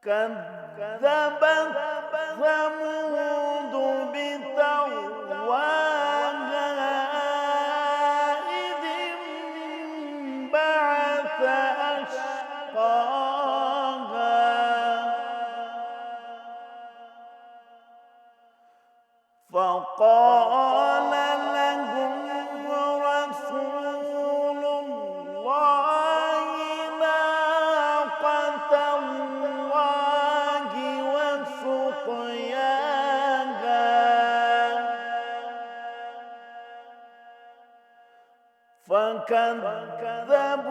كذبت ثمود بطغواها إذ انبعث أشقاها فقال لهم رسول الله ناقة الله وسقياها فكذبوه